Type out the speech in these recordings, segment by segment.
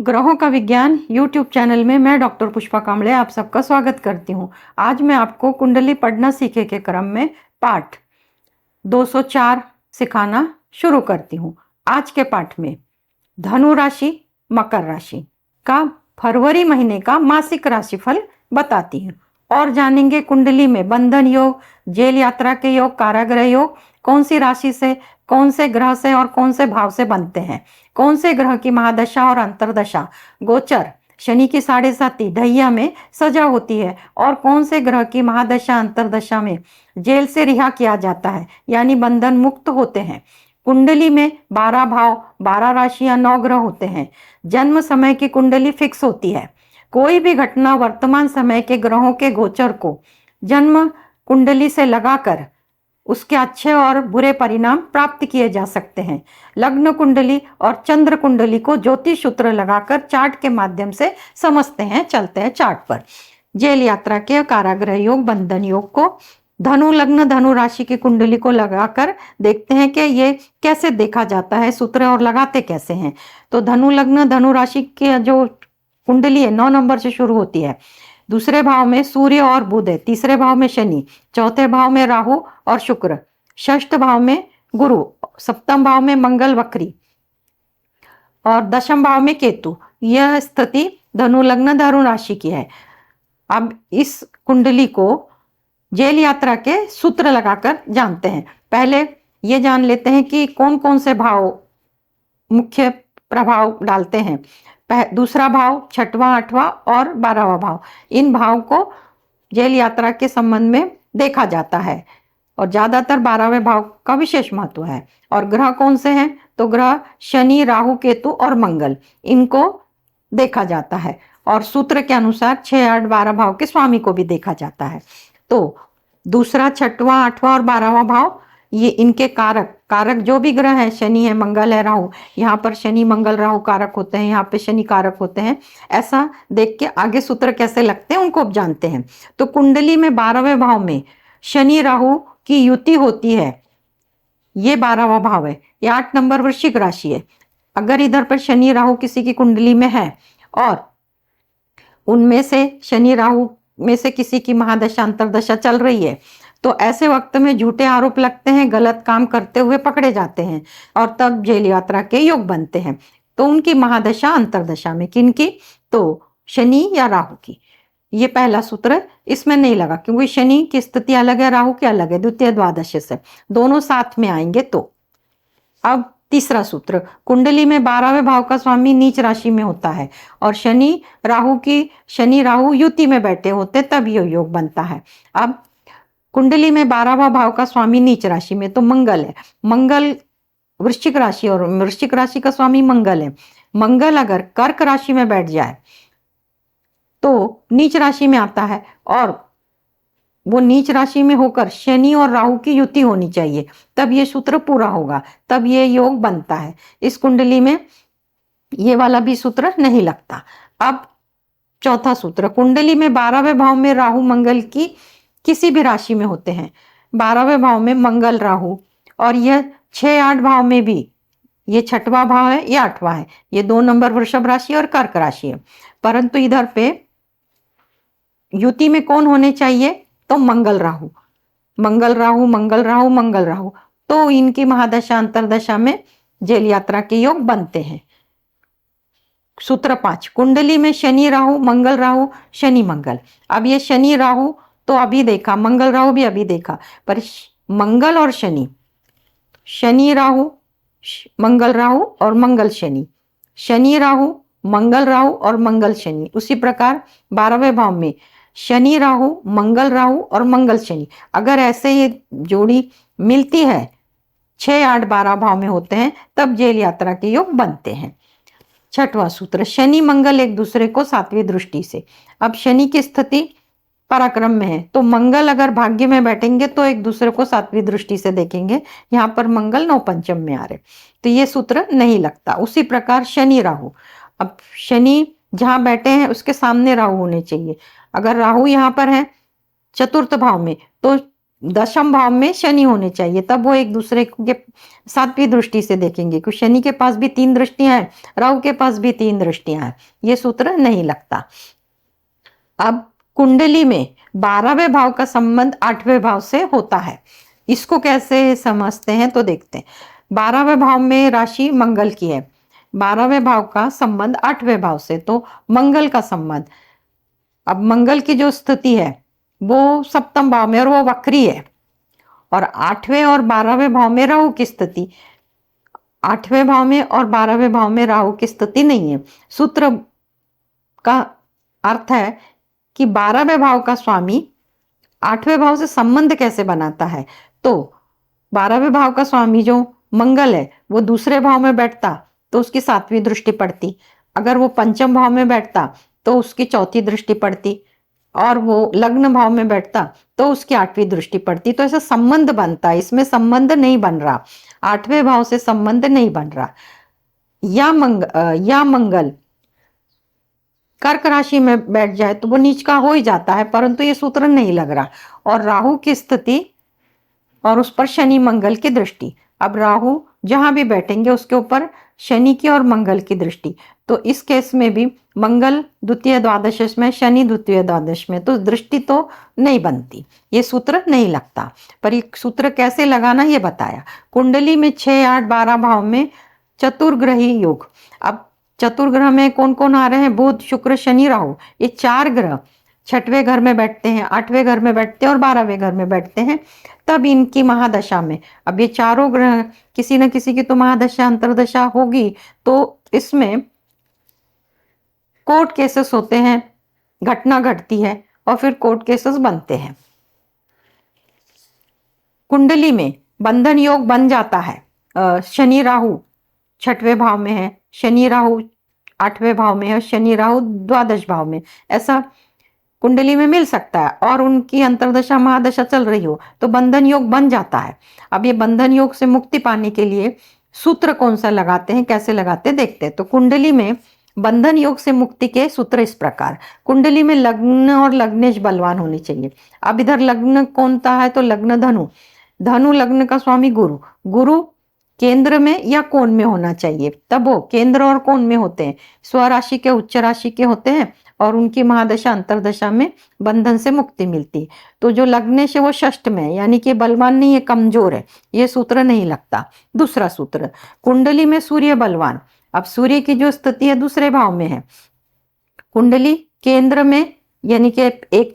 ग्रहों का विज्ञान यूट्यूब चैनल में मैं डॉक्टर पुष्पा कांबळे आप सबका स्वागत करती हूँ। आज मैं आपको कुंडली पढ़ना सीखे के क्रम में पाठ 204 सिखाना शुरू करती हूँ। आज के पाठ में धनु राशि मकर राशि का फरवरी महीने का मासिक राशिफल बताती हूँ और जानेंगे कुंडली में बंधन योग, जेल यात्रा के योग, कारागृह योग कौन सी राशि से, कौन से ग्रह से और कौन से भाव से बनते हैं, कौन से ग्रह की महादशा और अंतरदशा गोचर शनि की 7.5 ढैया में सजा होती है और कौन से ग्रह की महादशा अंतरदशा में जेल से रिहा किया जाता है यानी बंधन मुक्त होते हैं। कुंडली में 12 भाव, 12 राशियां, 9 ग्रह होते हैं। जन्म समय की कुंडली फिक्स होती है। कोई भी घटना वर्तमान समय के ग्रहों के गोचर को जन्म कुंडली से लगाकर उसके अच्छे और बुरे परिणाम प्राप्त किए जा सकते हैं। लग्न कुंडली और चंद्र कुंडली को ज्योतिष सूत्र लगाकर चार्ट के माध्यम से समझते हैं, चलते हैं चार्ट पर। जेल यात्रा के कारागृह योग, बंधन योग को धनु लग्न धनु राशि की कुंडली को लगाकर देखते हैं कि ये कैसे देखा जाता है, सूत्र और लगाते कैसे हैं। तो धनु लग्न धनु राशि की जो कुंडली है 9 नंबर से शुरू होती है। दूसरे भाव में सूर्य और बुध है, तीसरे भाव में शनि, चौथे भाव में राहु और शुक्र, षष्ठ भाव में गुरु, सप्तम भाव में मंगल वक्री और दशम भाव में केतु। यह स्थिति धनु लग्न धनु राशि की है। अब इस कुंडली को जेल यात्रा के सूत्र लगाकर जानते हैं। पहले ये जान लेते हैं कि कौन कौन से भाव मुख्य प्रभाव डालते हैं। दूसरा भाव, छठवां, आठवां और 12वां भाव, इन भाव को जेल यात्रा के संबंध में देखा जाता है और ज्यादातर 12वें भाव का विशेष महत्व है। और ग्रह कौन से हैं? तो ग्रह शनि, राहु, केतु और मंगल, इनको देखा जाता है और सूत्र के अनुसार 6, 8, 12 भाव के स्वामी को भी देखा जाता है। तो दूसरा, छठवां, आठवां और 12वां भाव, ये इनके कारक जो भी ग्रह है, शनि है, मंगल है, राहु, यहाँ पर शनि मंगल राहु कारक होते हैं, यहाँ पे शनि कारक होते हैं। ऐसा देख के आगे सूत्र कैसे लगते हैं उनको अब जानते हैं। तो कुंडली में 12वें भाव में शनि राहु की युति होती है, ये 12वां भाव है। ये 8 नंबर वृश्चिक राशि है। अगर इधर पर शनि राहु किसी की कुंडली में है और उनमें से शनि राहु में से किसी की महादशा अंतरदशा चल रही है तो ऐसे वक्त में झूठे आरोप लगते हैं, गलत काम करते हुए पकड़े जाते हैं और तब जेल यात्रा के योग बनते हैं। तो उनकी महादशा अंतरदशा में किनकी? तो शनि या राहु की। ये पहला सूत्र इसमें नहीं लगा क्योंकि शनि की स्थिति अलग है, राहु की अलग है, द्वितीय द्वादश से दोनों साथ में आएंगे। तो अब तीसरा सूत्र, कुंडली में 12वें भाव का स्वामी नीच राशि में होता है और शनि राहु युति में बैठे होते तब ये योग बनता है। अब कुंडली में 12वां भाव का स्वामी नीच राशि में तो मंगल है। मंगल वृश्चिक राशि और वृश्चिक राशि का स्वामी मंगल है। मंगल अगर कर्क राशि में बैठ जाए तो नीच राशि में आता है और वो नीच राशि में होकर शनि और राहु की युति होनी चाहिए, तब ये सूत्र पूरा होगा, तब ये योग बनता है। इस कुंडली में ये वाला भी सूत्र नहीं लगता। अब चौथा सूत्र, कुंडली में 12वें भाव में राहु मंगल की किसी भी राशि में होते हैं। 12वें भाव में मंगल राहु और यह 6, 8 भाव में भी, ये 6वां भाव है, ये 8वां है। ये 2 नंबर वृषभ राशि और कर्क राशि है। परंतु इधर पे युति में कौन होने चाहिए? तो मंगल राहु, मंगल राहु, मंगल राहु, मंगल राहु, तो इनकी महादशा अंतरदशा में जेल यात्रा के योग बनते हैं। सूत्र 5, कुंडली में शनि राहु, मंगल राहु, शनि मंगल। अब ये शनि राहु तो अभी देखा, मंगल राहु भी अभी देखा, पर मंगल और शनि, शनि राहु, मंगल राहु और मंगल शनि, शनि राहु, मंगल राहु और मंगल शनि। उसी प्रकार 12वें भाव में शनि राहु, मंगल राहु और मंगल शनि, अगर ऐसे ये जोड़ी मिलती है 6, 8, 12 भाव में होते हैं तब जेल यात्रा के योग बनते हैं। छठवां सूत्र, शनि मंगल एक दूसरे को 7वीं दृष्टि से। अब शनि की स्थिति पराक्रम में है तो मंगल अगर भाग्य में बैठेंगे तो एक दूसरे को 7वीं दृष्टि से देखेंगे। यहाँ पर मंगल 9 पंचम में आ रहे तो ये सूत्र नहीं लगता। उसी प्रकार शनि राहु, अब शनि जहां बैठे हैं उसके सामने राहु होने चाहिए। अगर राहु यहाँ पर है चतुर्थ भाव में तो दशम भाव में शनि होने चाहिए, तब वो एक दूसरे के सातवीं दृष्टि से देखेंगे, क्योंकि शनि के पास भी 3 दृष्टियां हैं, राहु के पास भी 3 दृष्टियां हैं, ये सूत्र नहीं लगता। अब कुंडली में 12वें भाव का संबंध 8वें भाव से होता है, इसको कैसे समझते हैं तो देखते हैं। 12वें भाव में राशि मंगल की है, 12वें भाव का संबंध 8वें भाव से, तो मंगल का संबंध, अब मंगल की जो स्थिति है वो सप्तम भाव में और वो वक्री है, और 8वें और 12वें भाव में राहु की स्थिति, 8वें भाव में और 12वें भाव में राहु की स्थिति नहीं है। सूत्र का अर्थ है कि 12वें भाव का स्वामी 8वें भाव से संबंध कैसे बनाता है, तो 12वें भाव का स्वामी जो मंगल है वो दूसरे भाव में बैठता तो उसकी 7वीं दृष्टि पड़ती, अगर वो पंचम भाव में बैठता तो उसकी 4थी दृष्टि पड़ती, और वो लग्न भाव में बैठता तो उसकी 8वीं दृष्टि पड़ती। तो ऐसा संबंध बनता है, इसमें संबंध नहीं बन रहा, 8वें भाव से संबंध नहीं बन रहा। या मंगल कर्क राशि में बैठ जाए तो वो नीच का हो ही जाता है, परंतु ये सूत्र नहीं लग रहा। और राहु की स्थिति और उस पर शनि मंगल की दृष्टि, अब राहु जहां भी बैठेंगे उसके ऊपर शनि की और मंगल की दृष्टि, तो इस केस में भी मंगल द्वितीय द्वादश में, शनि द्वितीय द्वादश में, तो दृष्टि तो नहीं बनती, ये सूत्र नहीं लगता। पर ये सूत्र कैसे लगाना ये बताया। कुंडली में 6, 8, 12 भाव में चतुर्ग्रही योग, अब चतुर्ग्रह में कौन कौन आ रहे हैं, बुध, शुक्र, शनि, राहु, ये 4 ग्रह 6वें घर में बैठते हैं, 8वें घर में बैठते हैं और 12वें घर में बैठते हैं, तब इनकी महादशा में, अब ये चारों ग्रह किसी न किसी की तो महादशा अंतरदशा होगी, तो इसमें कोर्ट केसेस होते हैं, घटना घटती है और फिर कोर्ट केसेस बनते हैं। कुंडली में बंधन योग बन जाता है, शनि राहु 6वें भाव में है, शनि राहु 8वें भाव में है, शनि राहु द्वादश भाव में, ऐसा कुंडली में मिल सकता है, और उनकी अंतरदशा महादशा चल रही हो तो बंधन योग बन जाता है। अब ये बंधन योग से मुक्ति पाने के लिए सूत्र कौन सा लगाते हैं, कैसे लगाते हैं देखते हैं। तो कुंडली में बंधन योग से मुक्ति के सूत्र इस प्रकार, कुंडली में लग्न और लग्नेश बलवान होनी चाहिए। अब इधर लग्न कौन सा है तो लग्न धनु, धनु लग्न का स्वामी गुरु, गुरु केंद्र में या कोण में होना चाहिए, तब वो केंद्र और कोण में होते हैं, स्वराशि के उच्च राशि के होते हैं, और उनकी महादशा अंतरदशा में बंधन से मुक्ति मिलती। तो जो लग्नेश है वो षष्ठ में है, यानी कि बलवान नहीं है, कमजोर है, ये सूत्र नहीं लगता। दूसरा सूत्र, कुंडली में सूर्य बलवान, अब सूर्य की जो स्थिति है दूसरे भाव में है, कुंडली केंद्र में यानी कि 1,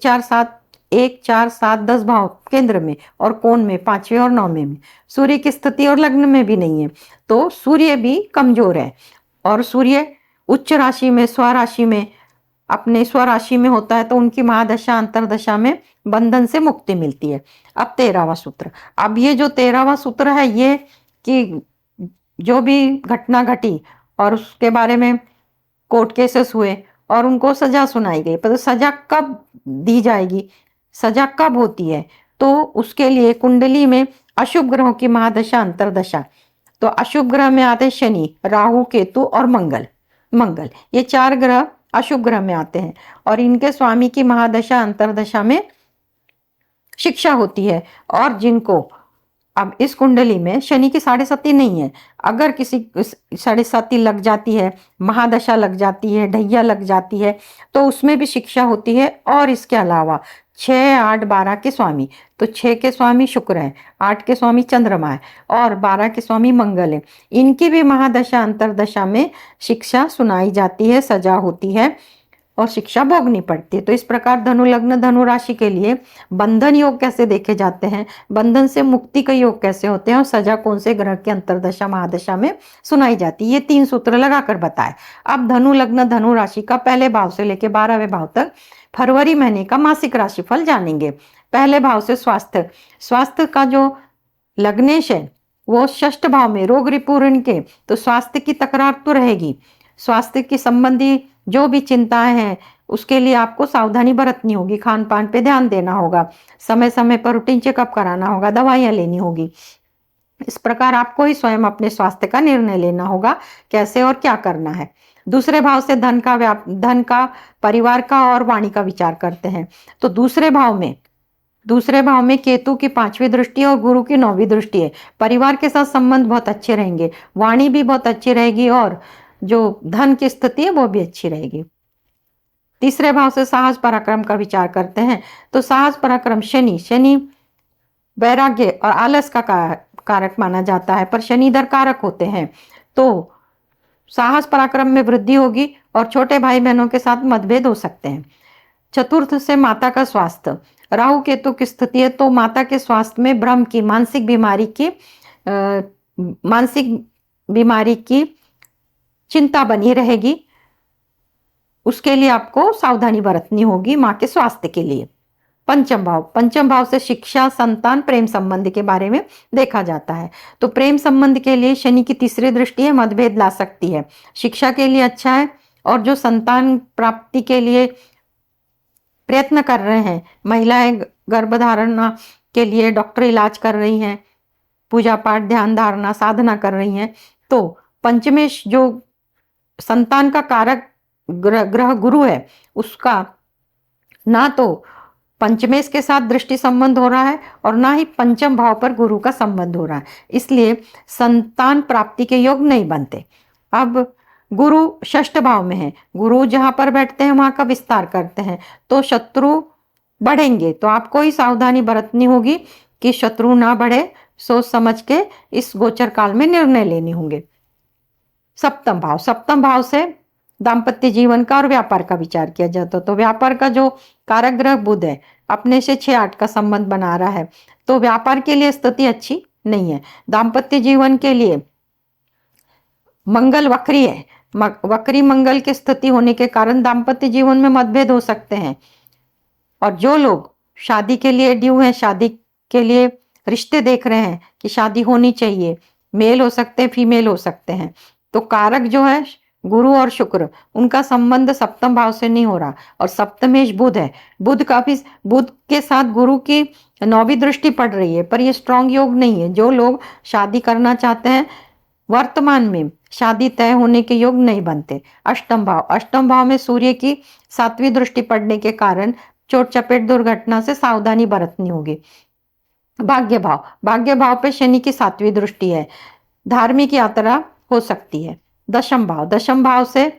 4, 7, 10 भाव केंद्र में, और कोण में 5वें और 9वें में, सूर्य की स्थिति और लग्न में भी नहीं है, तो सूर्य भी कमजोर है। और सूर्य उच्च राशि में, स्वराशि में, अपने स्वराशि में होता है, तो उनकी महादशा अंतरदशा में बंधन से मुक्ति मिलती है। अब 13वां सूत्र, अब ये जो 13वां सूत्र है ये कि जो भी घटना घटी और उसके बारे में कोर्ट केसेस हुए और उनको सजा सुनाई गई, पर सजा कब दी जाएगी, सजा कब होती है, तो उसके लिए कुंडली में अशुभ ग्रहों की महादशा अंतरदशा, तो अशुभ ग्रह में आते शनि, राहु, केतु और मंगल, ये 4 ग्रह अशुभ ग्रह में आते हैं, और इनके स्वामी की महादशा अंतरदशा में शिक्षा होती है। और जिनको अब इस कुंडली में शनि की 7.5 नहीं है, अगर किसी 7.5 लग जाती है, महादशा लग जाती है, ढैया लग जाती है, तो उसमें भी शिक्षा होती है। और इसके अलावा 6, 8, 12 के स्वामी, तो 6 के स्वामी शुक्र है, 8 के स्वामी चंद्रमा है और 12 के स्वामी मंगल है, इनकी भी महादशा अंतरदशा में शिक्षा सुनाई जाती है, सजा होती है और शिक्षा भोगनी पड़ती है। तो इस प्रकार धनु लग्न धनु राशि के लिए बंधन योग कैसे देखे जाते हैं, बंधन से मुक्ति के योग कैसे होते हैं, और सजा कौन से ग्रह की अंतरदशा महादशा में सुनाई जाती है, ये 3 सूत्र लगाकर बताए। अब धनु लग्न धनु राशि का पहले भाव से लेकर 12वें भाव तक फरवरी महीने का मासिक राशिफल जानेंगे। पहले भाव से स्वास्थ्य का जो लग्नेश है वो षष्ठ भाव में, रोग रिपुरण के, तो स्वास्थ्य की तकरार तो रहेगी, स्वास्थ्य की संबंधी जो भी चिंताएं हैं उसके लिए आपको सावधानी बरतनी होगी, खान पान पे ध्यान देना होगा, समय समय पर रूटीन चेकअप कराना होगा, दवाइयां लेनी होगी। इस प्रकार आपको ही स्वयं अपने स्वास्थ्य का निर्णय लेना होगा, कैसे और क्या करना है। दूसरे भाव से धन का परिवार का और वाणी का विचार करते हैं। तो दूसरे भाव में दूसरे भाव में केतु की 5वीं दृष्टि और गुरु की 9वीं दृष्टि है। परिवार के साथ संबंध बहुत अच्छे रहेंगे, वाणी भी बहुत अच्छी रहेगी और जो धन की स्थिति है वो भी अच्छी रहेगी। तीसरे भाव से साहस पराक्रम का विचार करते हैं तो साहस पराक्रम शनि वैराग्य और आलस का कारक माना जाता है, पर शनि इधर कारक होते हैं, तो साहस पराक्रम में वृद्धि होगी और छोटे भाई बहनों के साथ मतभेद हो सकते हैं। चतुर्थ से माता का स्वास्थ्य, राहु केतु की स्थिति है तो माता के स्वास्थ्य में भ्रम की मानसिक बीमारी की चिंता बनी रहेगी। उसके लिए आपको सावधानी बरतनी होगी मां के स्वास्थ्य के लिए। पंचम भाव से शिक्षा, संतान, प्रेम संबंध के बारे में देखा जाता है, तो प्रेम संबंध के लिए शनि की तीसरी दृष्टि है, मतभेद ला सकती है। शिक्षा के लिए अच्छा है और जो संतान प्राप्ति के लिए प्रयत्न कर रहे हैं, महिलाएं गर्भधारणा के लिए डॉक्टर इलाज कर रही हैं, पूजा पाठ, ध्यान धारणा, साधना कर रही हैं, तो पंचमेश जो संतान का कारक ग्रह गुरु है, उसका ना तो पंचमेश के साथ दृष्टि संबंध हो रहा है और ना ही पंचम भाव पर गुरु का संबंध हो रहा है, इसलिए संतान प्राप्ति के योग नहीं बनते। अब गुरु षष्ठ भाव में है, गुरु जहां पर बैठते हैं वहां का विस्तार करते हैं, तो शत्रु बढ़ेंगे, तो आपको ही सावधानी बरतनी होगी कि शत्रु ना बढ़े। सोच समझ के इस गोचर काल में निर्णय लेने होंगे। सप्तम भाव से दाम्पत्य जीवन का और व्यापार का विचार किया जाता, तो व्यापार का जो कारक ग्रह बुध है अपने से 6-8 का संबंध बना रहा है, तो व्यापार के लिए स्थिति अच्छी नहीं है। दाम्पत्य जीवन के लिए मंगल वक्री है, वक्री मंगल की स्थिति होने के कारण दाम्पत्य जीवन में मतभेद हो सकते हैं। और जो लोग शादी के लिए ड्यू हैं, शादी के लिए रिश्ते देख रहे हैं कि शादी होनी चाहिए, मेल हो सकते हैं, फीमेल हो सकते हैं, तो कारक जो है गुरु और शुक्र, उनका संबंध सप्तम भाव से नहीं हो रहा और सप्तमेश बुध है। बुध के साथ गुरु की 9वीं दृष्टि पड़ रही है, पर ये स्ट्रांग योग नहीं है। जो लोग शादी करना चाहते हैं वर्तमान में शादी तय होने के योग नहीं बनते। अष्टम भाव में सूर्य की 7वीं दृष्टि पड़ने के कारण चोट चपेट दुर्घटना से सावधानी बरतनी होगी। भाग्य भाव पे शनि की 7वीं दृष्टि है, धार्मिक यात्रा हो सकती है। दशम भाव से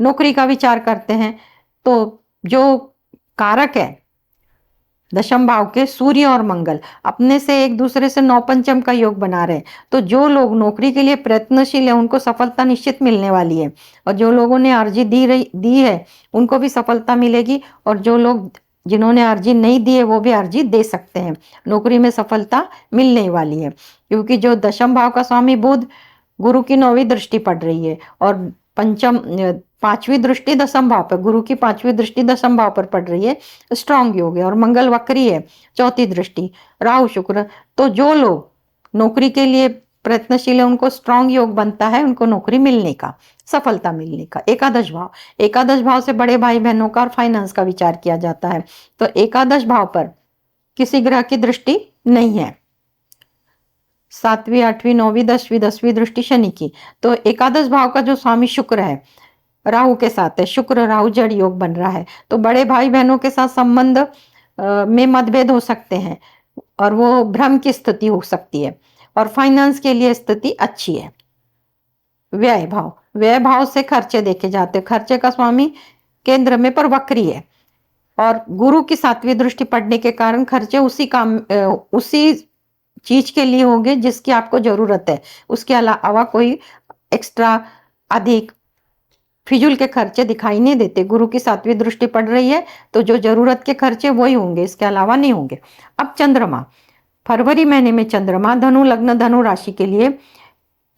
नौकरी का विचार करते हैं, तो जो कारक है दशम भाव के सूर्य और मंगल अपने से एक दूसरे से 9 पंचम का योग बना रहे हैं, तो जो लोग नौकरी के लिए प्रयत्नशील है उनको सफलता निश्चित मिलने वाली है, और जो लोगों ने अर्जी दी है उनको भी सफलता मिलेगी, और जो लोग जिन्होंने अर्जी नहीं दी है वो भी अर्जी दे सकते हैं। नौकरी में सफलता मिलने वाली है, क्योंकि जो दशम भाव का स्वामी बुध गुरु की 9वीं दृष्टि पड़ रही है और 5वीं दृष्टि दशम भाव पर, गुरु की 5वीं दृष्टि दशम भाव पर पड़ रही है, स्ट्रांग योग है। और मंगल वक्री है, 4थी दृष्टि, राहु शुक्र, तो जो लोग नौकरी के लिए प्रयत्नशील है उनको स्ट्रांग योग बनता है, उनको नौकरी मिलने का, सफलता मिलने का। एकादश भाव से बड़े भाई बहनों का और फाइनेंस का विचार किया जाता है, तो एकादश भाव पर किसी ग्रह की दृष्टि नहीं है। 7वीं 8वीं 9वीं 10वीं दृष्टि शनि की, तो एकादश भाव का जो स्वामी शुक्र है राहु के साथ है, शुक्र राहु जड़ योग बन रहा है, तो बड़े भाई बहनों के साथ संबंध में मतभेद हो सकते हैं और वो भ्रम की स्थिति हो सकती है। और फाइनेंस के लिए स्थिति अच्छी है। व्यय भाव से खर्चे देखे जाते हैं, खर्चे का स्वामी केंद्र में पर वक्री है और गुरु की 7वीं दृष्टि पड़ने के कारण खर्चे उसी चीज के लिए होंगे जिसकी आपको जरूरत है, उसके अलावा कोई एक्स्ट्रा अधिक फिजूल के खर्चे दिखाई नहीं देते। गुरु की 7वीं दृष्टि पड़ रही है तो जो जरूरत के खर्चे वही होंगे, इसके अलावा नहीं होंगे। अब चंद्रमा, फरवरी महीने में चंद्रमा धनु लग्न धनु राशि के लिए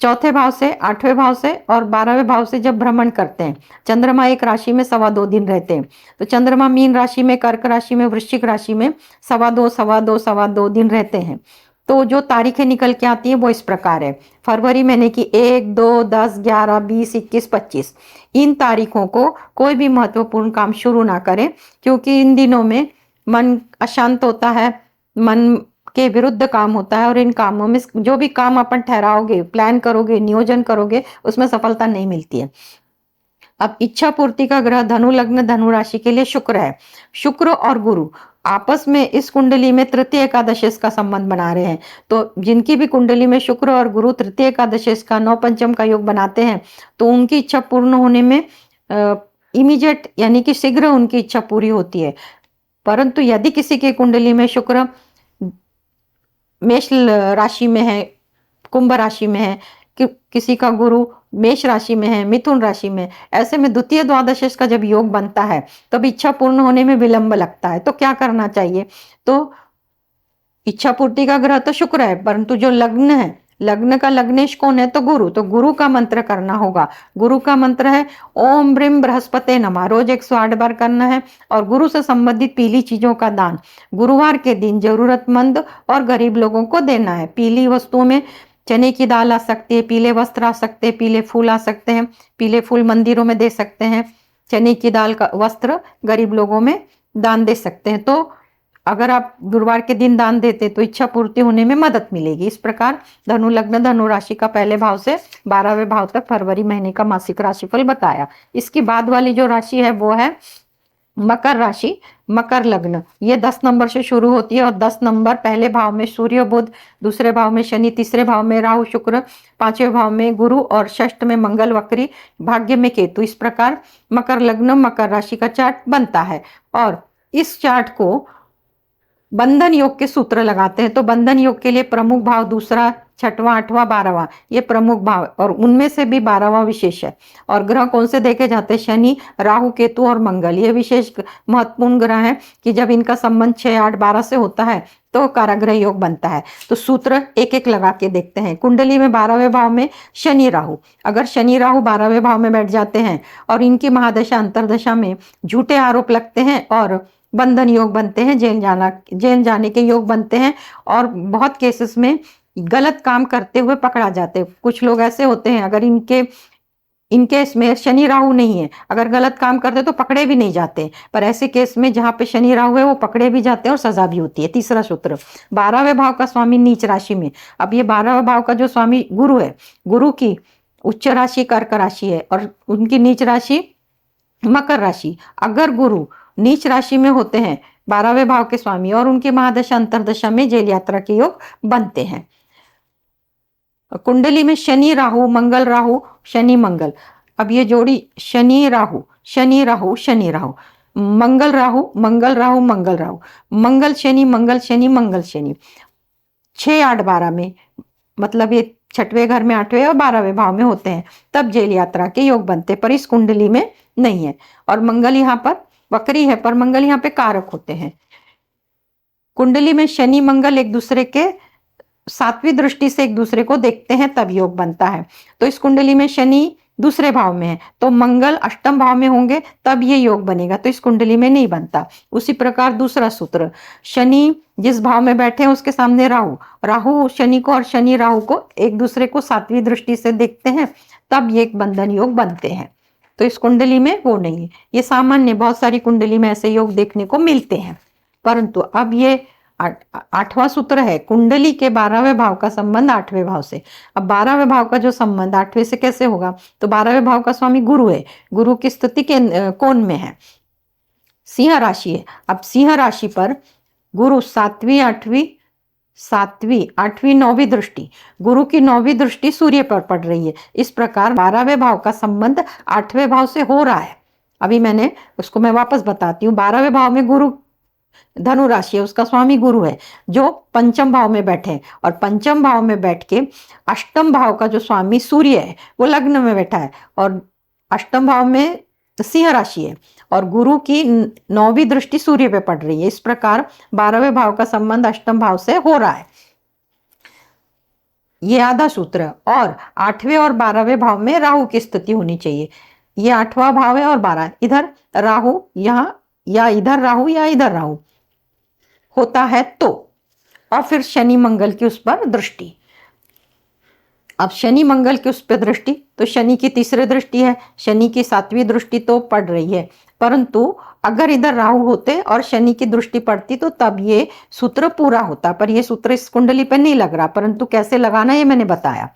4थे भाव से 8वें भाव से और 12वें भाव से जब भ्रमण करते हैं, चंद्रमा एक राशि में 2.25 दिन रहते हैं, तो चंद्रमा मीन राशि में, कर्क राशि में, वृश्चिक राशि में 2.25 दिन रहते हैं। तो जो तारीखें निकल के आती है वो इस प्रकार है, फरवरी महीने की 1, 2, 10, 11, 20, 21, 25, इन तारीखों को कोई भी महत्वपूर्ण काम शुरू ना करें, क्योंकि इन दिनों में मन अशांत होता है, मन के विरुद्ध काम होता है और इन कामों में जो भी काम अपन ठहराओगे, प्लान करोगे, नियोजन करोगे, उसमें सफलता नहीं मिलती है। अब इच्छा पूर्ति का ग्रह धनु लग्न धनु राशि के लिए शुक्र है। शुक्र और गुरु आपस में इस कुंडली में तृतीय एकादशेष का संबंध बना रहे हैं। तो जिनकी भी कुंडली में शुक्र और गुरु तृतीय एकादशेष का नौ पंचम का योग बनाते हैं तो उनकी इच्छा पूर्ण होने में इमीडिएट यानी कि शीघ्र उनकी इच्छा पूरी होती है। परंतु यदि किसी की कुंडली में शुक्र मेष राशि में है, कुंभ राशि में है, किसी का गुरु मेष राशि में है, मिथुन राशि में, ऐसे में द्वितीय द्वादशेष का जब योग बनता है तब इच्छा पूर्ण होने में विलंब लगता है। तो क्या करना चाहिए? तो इच्छा पूर्ति का ग्रह तो शुक्र है, परंतु जो लग्न है, लग्न का लग्नेश कौन है? तो गुरु। तो गुरु का मंत्र करना होगा। गुरु का मंत्र है ओम ब्रीम बृहस्पते नमः। रोज 108 बार करना है और गुरु से संबंधित पीली चीजों का दान गुरुवार के दिन जरूरतमंद और गरीब लोगों को देना है। पीली वस्तुओं में चने की दाल आ सकती है, पीले वस्त्र आ सकते हैं, पीले फूल आ सकते हैं, पीले फूल मंदिरों में दे सकते हैं, चने की दाल का वस्त्र गरीब लोगों में दान दे सकते हैं। तो अगर आप गुरुवार के दिन दान देते तो इच्छा पूर्ति होने में मदद मिलेगी। इस प्रकार धनु लग्न धनु राशि का पहले भाव से 12वें भाव तक फरवरी महीने का मासिक राशिफल बताया। इसके बाद वाली जो राशि है वो है मकर राशि, मकर लग्न। ये 10 नंबर से शुरू होती है और 10 नंबर पहले भाव में सूर्य बुध, दूसरे भाव में शनि, तीसरे भाव में राहु शुक्र, पांचवें भाव में गुरु और षष्ठ में मंगल वक्री, भाग्य में केतु। इस प्रकार मकर लग्न मकर राशि का चार्ट बनता है और इस चार्ट को बंधन योग के सूत्र लगाते हैं। तो बंधन योग के लिए प्रमुख भाव दूसरा, छठवां, आठवां, 12वां ये प्रमुख भाव और उनमें से भी 12वां विशेष है। और ग्रह कौन से देखे जाते हैं? शनि, राहु, केतु और मंगल। ये विशेष महत्वपूर्ण ग्रह है कि जब इनका संबंध 6, 8, 12 से होता है तो काराग्रह योग बनता है। तो सूत्र एक एक लगा के देखते हैं। कुंडली में 12वें भाव में शनि राहु, अगर शनि राहु 12वें भाव में बैठ जाते हैं और इनकी महादशा अंतरदशा में झूठे आरोप लगते हैं और बंधन योग बनते हैं, जेल जाने के योग बनते हैं और बहुत केसेस में गलत काम करते हुए पकड़ा जाते हैं। कुछ लोग ऐसे होते हैं अगर इनके इसमें शनि राहु नहीं है, अगर गलत काम करते तो पकड़े भी नहीं जाते, पर ऐसे केस में जहां पे शनि राहु है वो पकड़े भी जाते हैं और सजा भी होती है। तीसरा सूत्र 12वें भाव का स्वामी नीच राशि में। अब ये 12वें भाव का जो स्वामी गुरु है, गुरु की उच्च राशि कर्क राशि है और उनकी नीच राशि मकर राशि। अगर गुरु नीच राशि में होते हैं 12वें भाव के स्वामी और उनकी महादशा अंतरदशा में जेल यात्रा के योग बनते हैं। कुंडली में शनि राहु, मंगल राहु, शनि मंगल। अब ये जोड़ी शनि राहु, शनि राहु, शनि राहु, मंगल राहु, मंगल राहु, मंगल राहु, मंगल शनि, मंगल शनि, मंगल शनि, 6, 8, 12 में, मतलब ये छठवें घर में 8वें और 12वें भाव में होते हैं तब जेल यात्रा के योग बनते, पर इस कुंडली में नहीं है। और मंगल यहाँ पर वक्री है पर मंगल यहाँ पे कारक होते हैं। कुंडली में शनि मंगल एक दूसरे के 7वीं दृष्टि से एक दूसरे को देखते हैं तब योग बनता है। तो इस कुंडली में शनि दूसरे भाव में है तो मंगल अष्टम भाव में होंगे तब ये योग बनेगा, तो इस कुंडली में नहीं बनता। उसी प्रकार दूसरा सूत्र, शनि जिस भाव में बैठे हैं उसके सामने राहु, राहु शनि को और शनि राहु को एक दूसरे को 7वीं दृष्टि से देखते हैं तब ये एक बंधन योग बनते हैं। तो इस कुंडली में वो नहीं है। ये सामान्य बहुत सारी कुंडली में ऐसे योग देखने को मिलते हैं। परंतु अब ये 8वां सूत्र है, कुंडली के 12वें भाव का संबंध 8वें भाव से। अब 12वें भाव का जो संबंध 8वें से कैसे होगा? तो 12वें भाव का स्वामी गुरु है, गुरु की स्थिति के कोण में है, सिंह राशि है। अब सिंह राशि पर गुरु 7वीं 8वीं 9वीं दृष्टि, गुरु की 9वीं दृष्टि सूर्य पर पड़ रही है। इस प्रकार 12वें भाव का संबंध 8वें भाव से हो रहा है। अभी मैं वापस बताती हूँ। 12वें भाव में गुरु धनु राशि है, उसका स्वामी गुरु है जो पंचम भाव में बैठे और पंचम भाव में बैठ के अष्टम भाव का जो स्वामी सूर्य है वो लग्न में बैठा है और अष्टम भाव में सिंह राशि है और गुरु की 9वीं दृष्टि सूर्य पे पड़ रही है। इस प्रकार 12वें भाव का संबंध अष्टम भाव से हो रहा है। ये आधा सूत्र है। और 8वें और 12वें भाव में राहु की स्थिति होनी चाहिए। ये 8वां भाव है और 12 इधर राहु, यहाँ या इधर राहु या इधर राहु होता है तो, और फिर शनि मंगल की उस पर दृष्टि। अब शनि मंगल की उस पर दृष्टि तो शनि की तीसरी दृष्टि है, शनि की 7वीं दृष्टि तो पड़ रही है। परंतु अगर इधर राहु होते और शनि की दृष्टि पड़ती तो तब ये सूत्र पूरा होता, पर ये सूत्र इस कुंडली पर नहीं लग रहा, परंतु कैसे लगाना ये मैंने बताया।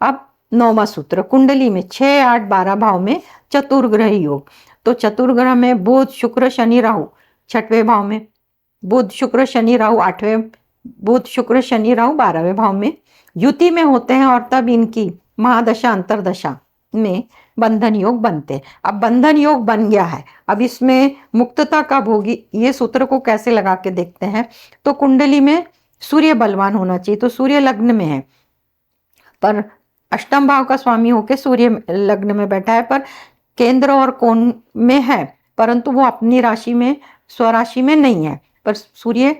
अब 9वां सूत्र, कुंडली में 6, 8, 12 भाव में चतुर्ग्रह योग। तो चतुर्ग्रह में बुध, शुक्र, शनि, राहु 6वें भाव में, बुध शुक्र शनि राहु 8वें, बुध शुक्र शनि राहु 12वें भाव में युति में होते हैं और तब इनकी महादशा अंतरदशा में बंधन योग बनते हैं। अब बंधन योग बन गया है, अब इसमें मुक्तता कब होगी, ये सूत्र को कैसे लगा के देखते हैं। तो कुंडली में सूर्य बलवान होना चाहिए, तो सूर्य लग्न में है पर अष्टम भाव का स्वामी होके सूर्य लग्न में बैठा है, पर केंद्र और कोण में है, परंतु वो अपनी राशि में स्वराशि में नहीं है, पर सूर्य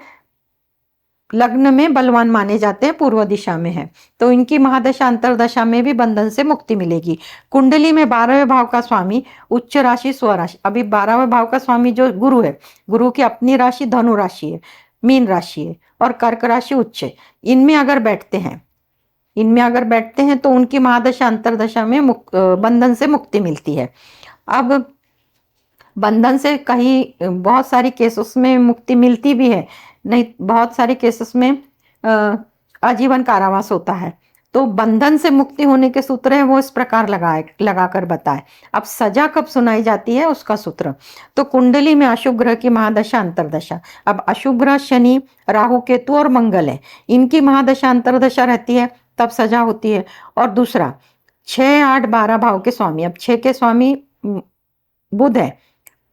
लग्न में बलवान माने जाते हैं, पूर्व दिशा में है, तो इनकी महादशा अंतरदशा में भी बंधन से मुक्ति मिलेगी। कुंडली में 12वें भाव का स्वामी उच्च राशि स्वराशि, अभी 12वें भाव का स्वामी जो गुरु है, गुरु की अपनी राशि धनु राशि है, मीन राशि है और कर्क राशि उच्च है, इनमें अगर बैठते हैं तो उनकी महादशा अंतरदशा में बंधन से मुक्ति मिलती है। अब बंधन से कहीं बहुत सारी केसेस में मुक्ति मिलती भी है, नहीं बहुत सारे केसेस में आजीवन कारावास होता है। तो बंधन से मुक्ति होने के सूत्र है वो इस प्रकार लगाकर बताए। अब सजा कब सुनाई जाती है उसका सूत्र, तो कुंडली में अशुभ ग्रह की महादशा अंतरदशा, अब अशुभ ग्रह शनि राहु केतु और मंगल है, इनकी महादशा अंतरदशा रहती है तब सजा होती है। और दूसरा 6 8 12 भाव के स्वामी, अब 6 के स्वामी बुध है,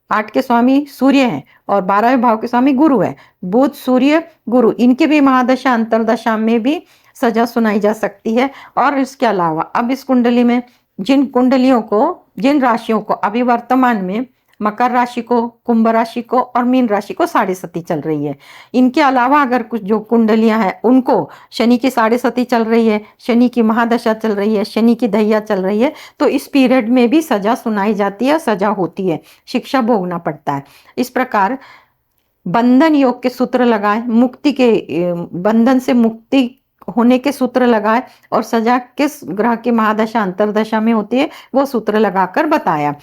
8 के स्वामी सूर्य है और 12वें भाव के स्वामी गुरु है, बुध सूर्य गुरु, इनके भी महादशा अंतरदशा में भी सजा सुनाई जा सकती है। और इसके अलावा अब इस कुंडली में जिन राशियों को अभी वर्तमान में मकर राशि को, कुंभ राशि को और मीन राशि को साढ़े सती चल रही है, इनके अलावा अगर कुछ जो कुंडलियां हैं उनको शनि की साढ़े सती चल रही है, शनि की महादशा चल रही है, शनि की दहिया चल रही है, तो इस पीरियड में भी सजा सुनाई जाती है, सजा होती है, शिक्षा भोगना पड़ता है। इस प्रकार बंधन योग के सूत्र लगाए, बंधन से मुक्ति होने के सूत्र लगाए और सजा किस ग्रह की महादशा अंतरदशा में होती है वो सूत्र लगाकर बताया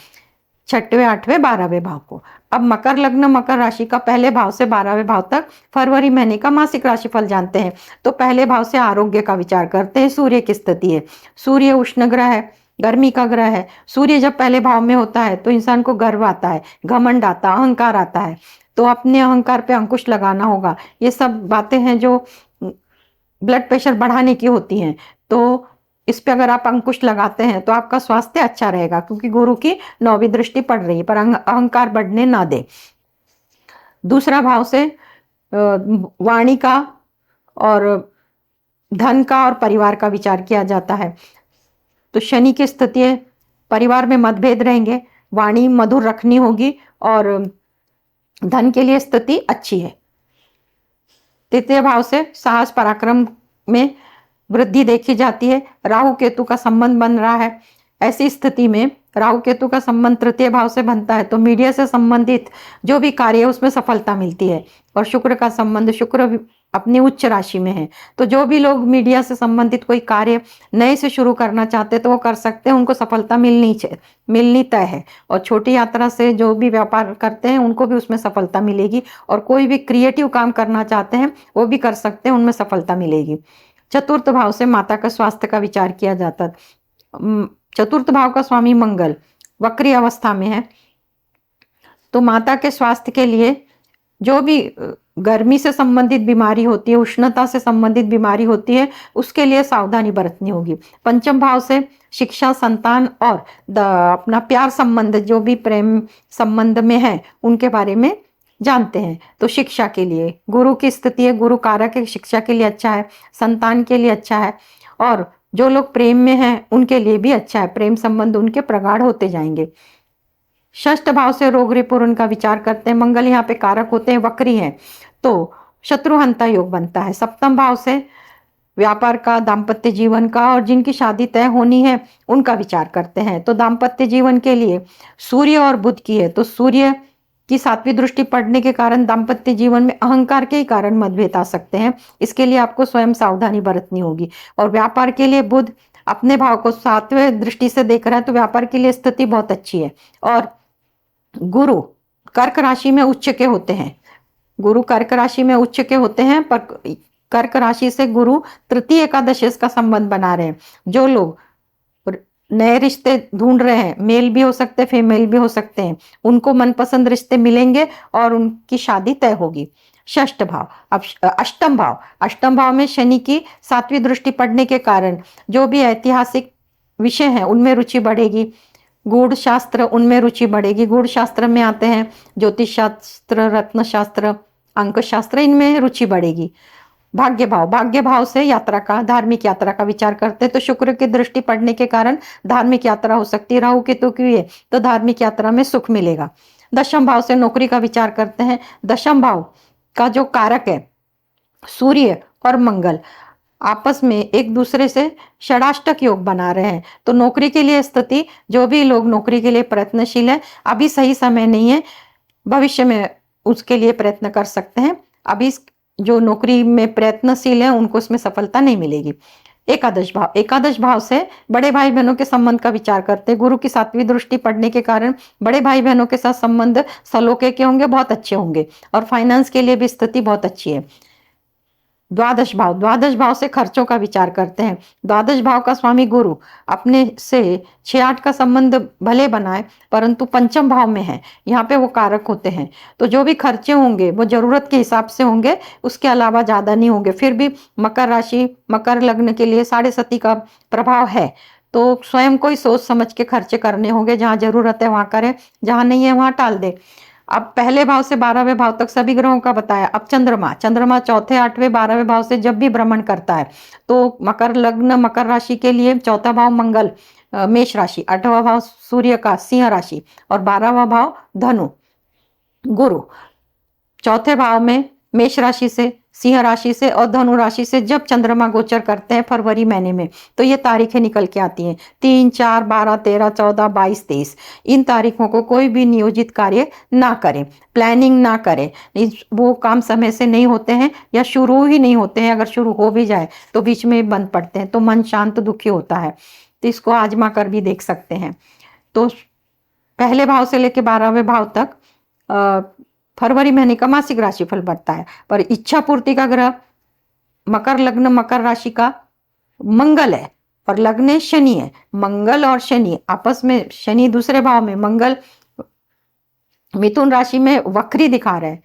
6वें 8वें 12वें भाव को। अब मकर लग्न मकर राशि का पहले भाव से 12वें भाव तक फरवरी महीने का मासिक राशिफल जानते हैं, तो पहले भाव से आरोग्य का विचार करते हैं। सूर्य की स्थिति है, सूर्य उष्ण ग्रह है, गर्मी का ग्रह है, सूर्य जब पहले भाव में होता है तो इंसान को गर्व आता है, घमंड आता, अहंकार आता है, तो अपने अहंकार पे अंकुश लगाना होगा। ये सब बातें हैं जो ब्लड प्रेशर बढ़ाने की होती हैं, तो इस पे अगर आप अंकुश लगाते हैं तो आपका स्वास्थ्य अच्छा रहेगा, क्योंकि गुरु की 9वीं दृष्टि पड़ रही है, पर अहंकार बढ़ने ना दे। दूसरा भाव से वाणी का और धन का और परिवार का विचार किया जाता है, तो शनि की स्थिति है, परिवार में मतभेद रहेंगे, वाणी मधुर रखनी होगी और धन के लिए स्थिति अच्छी है। तृतीय भाव से साहस पराक्रम में वृद्धि देखी जाती है, राहु केतु का संबंध बन रहा है, ऐसी स्थिति में राहु केतु का संबंध तृतीय भाव से बनता है तो मीडिया से संबंधित जो भी कार्य है उसमें सफलता मिलती है। और शुक्र का संबंध, शुक्र अपनी उच्च राशि में है, तो जो भी लोग मीडिया से संबंधित कोई कार्य नए से शुरू करना चाहते हैं तो वो कर सकते हैं, उनको सफलता मिलनी तय है। और छोटी यात्रा से जो भी व्यापार करते हैं उनको भी उसमें सफलता मिलेगी, और कोई भी क्रिएटिव काम करना चाहते हैं वो भी कर सकते हैं, उनमें सफलता मिलेगी। चतुर्थ भाव से माता का स्वास्थ्य का विचार किया जाता है। चतुर्थ भाव का स्वामी मंगल वक्री अवस्था में है, तो माता के स्वास्थ्य के लिए जो भी गर्मी से संबंधित बीमारी होती है, उष्णता से संबंधित बीमारी होती है, उसके लिए सावधानी बरतनी होगी। पंचम भाव से शिक्षा, संतान और अपना प्यार संबंध जो भी प्रेम संबंध में है उनके बारे में जानते हैं, तो शिक्षा के लिए गुरु की स्थिति है, गुरु कारक है, शिक्षा के लिए अच्छा है, संतान के लिए अच्छा है, और जो लोग प्रेम में हैं उनके लिए भी अच्छा है, प्रेम संबंध उनके प्रगाढ़ होते जाएंगे। षष्ठ भाव से रोग रिपुरन का विचार करते हैं, मंगल यहाँ पे कारक होते हैं, वक्री हैं, तो शत्रुहंता योग बनता है। सप्तम भाव से व्यापार का, दाम्पत्य जीवन का, और जिनकी शादी तय होनी है उनका विचार करते हैं, तो दाम्पत्य जीवन के लिए सूर्य और बुध की है, तो सूर्य की 7वीं दृष्टि पड़ने के कारण दाम्पत्य जीवन में अहंकार के ही कारण मतभेद आ सकते हैं, इसके लिए आपको स्वयं सावधानी बरतनी होगी। और व्यापार के लिए बुध अपने भाव को 7वें दृष्टि से देख रहा है, तो व्यापार के लिए स्थिति बहुत अच्छी है। और गुरु कर्क राशि में उच्च के होते हैं, गुरु कर्क राशि में उच्च के होते हैं, पर कर्क राशि से गुरु तृतीय एकादश का संबंध बना रहे हैं। जो लोग नए रिश्ते ढूंढ रहे हैं, मेल भी हो सकते हैं फीमेल भी हो सकते हैं, उनको मनपसंद रिश्ते मिलेंगे और उनकी शादी तय होगी। षष्ठ भाव, अब अष्टम भाव में शनि की 7वीं दृष्टि पड़ने के कारण जो भी ऐतिहासिक विषय हैं उनमें रुचि बढ़ेगी। गूढ़ शास्त्र, उनमें रुचि बढ़ेगी। गूढ़ शास्त्र में आते हैं ज्योतिष शास्त्र, रत्न शास्त्र, अंक शास्त्र, इनमें रुचि बढ़ेगी। भाग्य भाव से यात्रा का, धार्मिक यात्रा का विचार करते हैं तो शुक्र की दृष्टि पड़ने के कारण धार्मिक यात्रा हो सकती है। राहु केतु की है तो धार्मिक यात्रा में सुख मिलेगा। दशम भाव से नौकरी का विचार करते हैं। दशम भाव का जो कारक है सूर्य और मंगल आपस में एक दूसरे से षडाष्टक योग बना रहे हैं, तो नौकरी के लिए स्थिति, जो भी लोग नौकरी के लिए प्रयत्नशील है, अभी सही समय नहीं है, भविष्य में उसके लिए प्रयत्न कर सकते हैं। अभी जो नौकरी में प्रयत्नशील है उनको इसमें सफलता नहीं मिलेगी। एकादश भाव से बड़े भाई बहनों के संबंध का विचार करते हैं। गुरु की 7वीं दृष्टि पड़ने के कारण बड़े भाई बहनों के साथ संबंध सलोखे के होंगे, बहुत अच्छे होंगे, और फाइनेंस के लिए भी स्थिति बहुत अच्छी है। द्वादश भाव से खर्चों का विचार करते हैं। द्वादश भाव का स्वामी गुरु अपने से 6-8 का संबंध भले बनाए परंतु पंचम भाव में है, यहाँ पे वो कारक होते हैं, तो जो भी खर्चे होंगे वो जरूरत के हिसाब से होंगे, उसके अलावा ज्यादा नहीं होंगे। फिर भी मकर राशि, मकर लग्न के लिए 7.5 का प्रभाव है, तो स्वयं को ही सोच समझ के खर्चे करने होंगे। जहां जरूरत है वहां करें, जहां नहीं है वहां टाल दे। अब पहले भाव से 12वें भाव तक सभी ग्रहों का बताया। अब चंद्रमा चौथे 8वें 12वें भाव से जब भी भ्रमण करता है तो मकर लग्न, मकर राशि के लिए चौथा भाव मंगल मेष राशि, 8वां भाव सूर्य का सिंह राशि और 12वां भाव धनु गुरु चौथे भाव में मेष राशि से, सिंह राशि से और धनु राशि से जब चंद्रमा गोचर करते हैं फरवरी महीने में, तो ये तारीखें निकल के आती हैं 3, 4, 12, 13, 14, 22, 23। इन तारीखों को कोई भी नियोजित कार्य ना करें, प्लानिंग ना करें, वो काम समय से नहीं होते हैं या शुरू ही नहीं होते हैं। अगर शुरू हो भी जाए तो बीच में बंद पड़ते हैं, तो मन शांत दुखी होता है। तो इसको आजमा कर भी देख सकते हैं। तो पहले भाव से लेकर 12वें भाव तक फरवरी महीने का मासिक राशिफल बढ़ता है, पर इच्छा पूर्ति का ग्रह मकर लग्न मकर राशि का मंगल है और लग्न शनि है। मंगल और शनि आपस में, शनि दूसरे भाव में, मंगल मिथुन राशि में वक्री दिखा रहे हैं,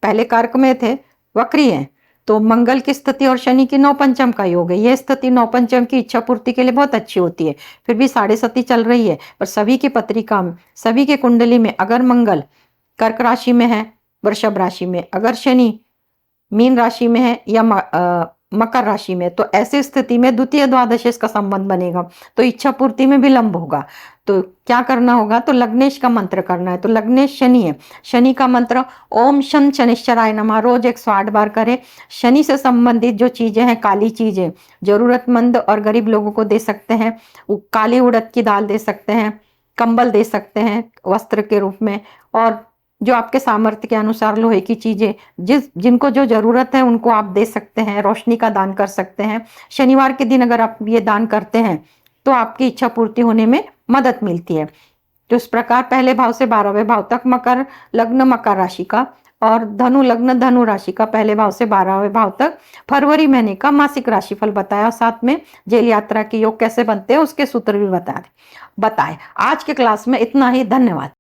पहले कर्क में थे, वक्री है, तो मंगल की स्थिति और शनि की 9 पंचम का योग है। यह स्थिति 9 पंचम की इच्छा पूर्ति के लिए बहुत अच्छी होती है। फिर भी 7.5 चल रही है, पर सभी की पत्रिका में, सभी के कुंडली में अगर मंगल कर्क राशि में है, वृषभ राशि में, अगर शनि मीन राशि में है या मकर राशि में, तो ऐसी स्थिति में द्वितीय द्वादशेश का संबंध बनेगा, तो इच्छा पूर्ति में विलंब होगा। तो क्या करना होगा, तो लग्नेश का मंत्र करना है। तो लग्नेश शनि है, शनि का मंत्र ओम शं शनिश्चराय नमः रोज 108 बार करें। शनि से संबंधित जो चीजें हैं, काली चीजें जरूरतमंद और गरीब लोगों को दे सकते हैं। काली उड़द की दाल दे सकते हैं, कंबल दे सकते हैं वस्त्र के रूप में, और जो आपके सामर्थ्य के अनुसार लोहे की चीजें जिनको जो जरूरत है उनको आप दे सकते हैं। रोशनी का दान कर सकते हैं। शनिवार के दिन अगर आप ये दान करते हैं तो आपकी इच्छा पूर्ति होने में मदद मिलती है। तो इस प्रकार पहले भाव से 12वें भाव तक मकर लग्न मकर राशि का और धनु लग्न धनु राशि का पहले भाव से 12वें भाव तक फरवरी महीने का मासिक राशिफल बताया। साथ में जेल यात्रा के योग कैसे बनते हैं उसके सूत्र भी बताए। आज के क्लास में इतना ही। धन्यवाद।